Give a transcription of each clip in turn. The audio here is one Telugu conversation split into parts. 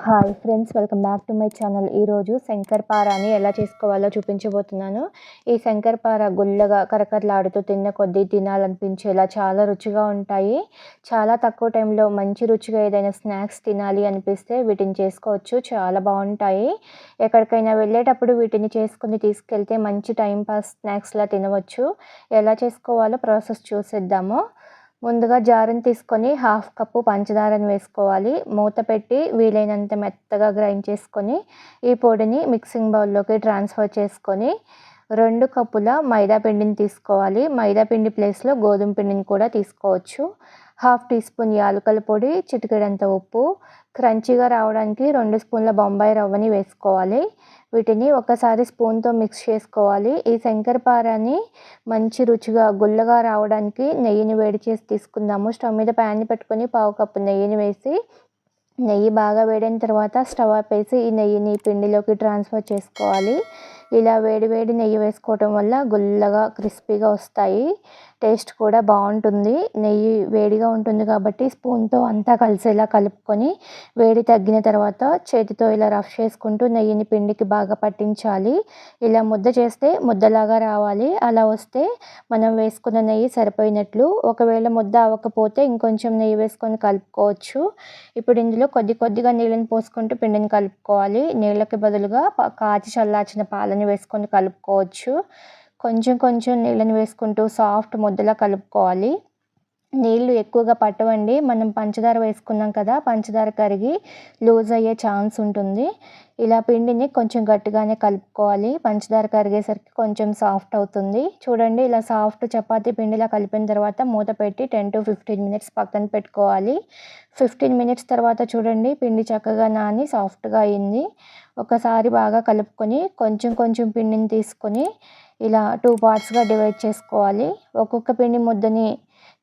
Hi friends, welcome back to my channel. ఈరోజు శంకరపారాని ఎలా చేసుకోవాలో చూపించబోతున్నాను. ఈ శంకరపార గుల్లగా కరకరలాడుతూ తిన్న కొద్దీ తినాలనిపించేలా చాలా రుచిగా ఉంటాయి. చాలా తక్కువ టైంలో మంచి రుచిగా ఏదైనా స్నాక్స్ తినాలి అనిపిస్తే వీటిని చేసుకోవచ్చు. చాలా బాగుంటాయి. ఎక్కడికైనా వెళ్ళేటప్పుడు వీటిని చేసుకుని తీసుకెళ్తే మంచి టైంపాస్ స్నాక్స్లా తినవచ్చు. ఎలా చేసుకోవాలో ప్రాసెస్ చూసేద్దాము. ముందుగా జారుని తీసుకొని 1/2 కప్పు పంచదారని వేసుకోవాలి. మూత పెట్టి వీలైనంత మెత్తగా గ్రైండ్ చేసుకొని ఈ పొడిని మిక్సింగ్ బౌల్లోకి ట్రాన్స్ఫర్ చేసుకొని 2 కప్పుల మైదా పిండిని తీసుకోవాలి. మైదా పిండి ప్లేస్లో గోధుమ పిండిని కూడా తీసుకోవచ్చు. 1/2 టీ స్పూన్ యాలకుల పొడి, చిటికెడంత ఉప్పు, క్రంచీగా రావడానికి 2 స్పూన్ల బొంబాయి రవ్వని వేసుకోవాలి. వీటిని ఒకసారి స్పూన్తో మిక్స్ చేసుకోవాలి. ఈ శంకరపారని మంచి రుచిగా గుల్లగా రావడానికి నెయ్యిని వేడి చేసి తీసుకుందాము. స్టవ్ మీద ప్యాన్ పెట్టుకొని 1/4 కప్పు నెయ్యిని వేసి నెయ్యి బాగా వేడిన తర్వాత స్టవ్ ఆపేసి ఈ నెయ్యిని పిండిలోకి ట్రాన్స్ఫర్ చేసుకోవాలి. ఇలా వేడి వేడి నెయ్యి వేసుకోవటం వల్ల గుల్లగా క్రిస్పీగా వస్తాయి. టేస్ట్ కూడా బాగుంటుంది. నెయ్యి వేడిగా ఉంటుంది కాబట్టి స్పూన్తో అంతా కలిసేలా కలుపుకొని వేడి తగ్గిన తర్వాత చేతితో ఇలా రఫ్ చేసుకుంటూ నెయ్యిని పిండికి బాగా పట్టించాలి. ఇలా ముద్ద చేస్తే ముద్దలాగా రావాలి. అలా వస్తే మనం వేసుకున్న నెయ్యి సరిపోయినట్లు. ఒకవేళ ముద్ద అవ్వకపోతే ఇంకొంచెం నెయ్యి వేసుకొని కలుపుకోవచ్చు. ఇప్పుడు ఇందులో కొద్దిగా నీళ్ళని పోసుకుంటూ పిండిని కలుపుకోవాలి. నీళ్ళకి బదులుగా కాచి చల్లార్చిన పాలని వేసుకొని కలుపుకోవచ్చు. కొంచెం నీళ్ళని వేసుకుంటూ సాఫ్ట్ ముద్దలా కలుపుకోవాలి. నీళ్ళు ఎక్కువగా పట్టవండి. మనం పంచదార వేసుకున్నాం కదా, పంచదార కరిగి లూజ్ అయ్యే ఛాన్స్ ఉంటుంది. ఇలా పిండిని కొంచెం గట్టిగానే కలుపుకోవాలి. పంచదార కరిగేసరికి కొంచెం సాఫ్ట్ అవుతుంది. చూడండి, ఇలా సాఫ్ట్ చపాతీ పిండిలా కలిపిన తర్వాత మూత పెట్టి 10 to 15 మినిట్స్ పక్కన పెట్టుకోవాలి. 15 మినిట్స్ తర్వాత చూడండి, పిండి చక్కగా నాని సాఫ్ట్గా అయింది. ఒకసారి బాగా కలుపుకొని కొంచెం పిండిని తీసుకొని ఇలా 2 పార్ట్స్గా డివైడ్ చేసుకోవాలి. ఒక్కొక్క పిండి ముద్దని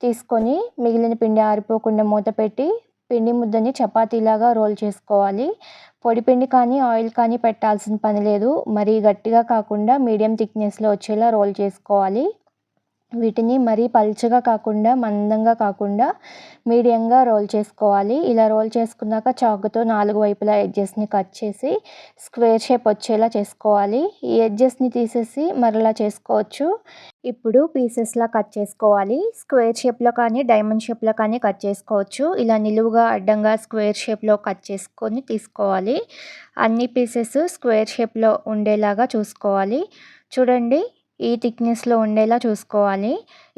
తీసుకొని మిగిలిన పిండి ఆరిపోకుండా మూత పెట్టి పిండి ముద్దని చపాతీలాగా రోల్ చేసుకోవాలి. పొడి పిండి కానీ ఆయిల్ కానీ పెట్టాల్సిన పని లేదు. మరీ గట్టిగా కాకుండా మీడియం థిక్నెస్లో వచ్చేలా రోల్ చేసుకోవాలి. వీటిని మరీ పల్చగా కాకుండా మందంగా కాకుండా మీడియంగా రోల్ చేసుకోవాలి. ఇలా రోల్ చేసుకున్నాక చాకుతో 4 వైపులా ఎడ్జెస్ని కట్ చేసి స్క్వేర్ షేప్ వచ్చేలా చేసుకోవాలి. ఈ ఎడ్జెస్ని తీసేసి మరలా చేసుకోవచ్చు. ఇప్పుడు పీసెస్లా కట్ చేసుకోవాలి. స్క్వేర్ షేప్లో కానీ డైమండ్ షేప్లో కానీ కట్ చేసుకోవచ్చు. ఇలా నిలువుగా అడ్డంగా స్క్వేర్ షేప్లో కట్ చేసుకొని తీసుకోవాలి. అన్ని పీసెస్ స్క్వేర్ షేప్లో ఉండేలాగా చూసుకోవాలి. చూడండి, ఈ థిక్నెస్లో ఉండేలా చూసుకోవాలి.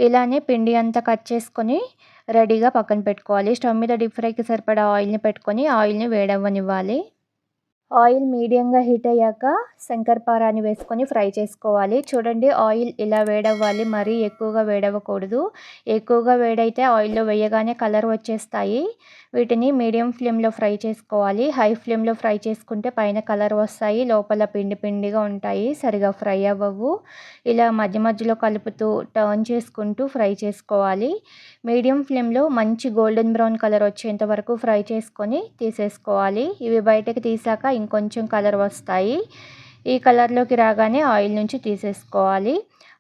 ఇలానే పిండి అంతా కట్ చేసుకొని రెడీగా పక్కన పెట్టుకోవాలి. స్టవ్ మీద డీప్ ఫ్రైకి సరిపడా ఆయిల్ని పెట్టుకొని ఆయిల్ని వేడవ్వనివ్వాలి. ఆయిల్ మీడియంగా హీట్ అయ్యాక శంకరపారాని వేసుకొని ఫ్రై చేసుకోవాలి. చూడండి, ఆయిల్ ఇలా వేడవ్వాలి. మరీ ఎక్కువగా వేడవ్వకూడదు. ఎక్కువగా వేడైతే ఆయిల్లో వేయగానే కలర్ వచ్చేస్తాయి. వీటిని మీడియం ఫ్లేమ్లో ఫ్రై చేసుకోవాలి. హై ఫ్లేమ్లో ఫ్రై చేసుకుంటే పైన కలర్ వస్తాయి, లోపల పిండిగా ఉంటాయి, సరిగా ఫ్రై అవ్వవు. ఇలా మధ్యలో కలుపుతూ టర్న్ చేసుకుంటూ ఫ్రై చేసుకోవాలి. మీడియం ఫ్లేమ్లో మంచి గోల్డెన్ బ్రౌన్ కలర్ వచ్చేంత వరకు ఫ్రై చేసుకొని తీసేసుకోవాలి. ఇవి బయటకు తీసాక ఇంకొంచెం కలర్ వస్తాయి. ఈ కలర్లోకి రాగానే ఆయిల్ నుంచి తీసేసుకోవాలి.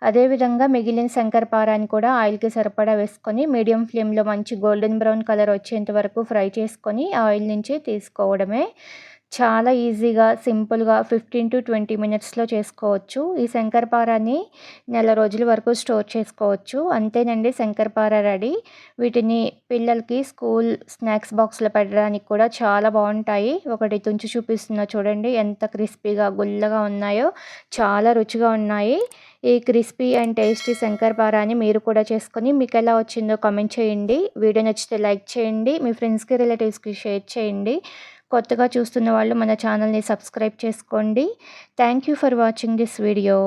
అదేవిధంగా మిగిలిన శంకరపారాని కూడా ఆయిల్కి సరిపడా వేసుకొని మీడియం ఫ్లేమ్లో మంచి గోల్డెన్ బ్రౌన్ కలర్ వచ్చేంత వరకు ఫ్రై చేసుకొని ఆయిల్ నుంచి తీసుకోవడమే. చాలా ఈజీగా సింపుల్గా 15 to 20 మినిట్స్లో చేసుకోవచ్చు. ఈ శంకరపారాని నెల రోజుల వరకు స్టోర్ చేసుకోవచ్చు. అంతేనండి, శంకరపార రెడీ. వీటిని పిల్లలకి స్కూల్ స్నాక్స్ బాక్స్లో పెట్టడానికి కూడా చాలా బాగుంటాయి. ఒకటి తుంచి చూపిస్తున్నా చూడండి, ఎంత క్రిస్పీగా గుల్లగా ఉన్నాయో. చాలా రుచిగా ఉన్నాయి. ఈ క్రిస్పీ అండ్ టేస్టీ శంకరపారాని మీరు కూడా చేసుకొని మీకు ఎలా వచ్చిందో కామెంట్ చేయండి. వీడియో నచ్చితే లైక్ చేయండి. మీ ఫ్రెండ్స్కి రిలేటివ్స్కి షేర్ చేయండి. కొత్తగా చూస్తున్న వాళ్ళు మన ఛానల్ని సబ్స్క్రైబ్ చేసుకోండి. Thank you for watching this video.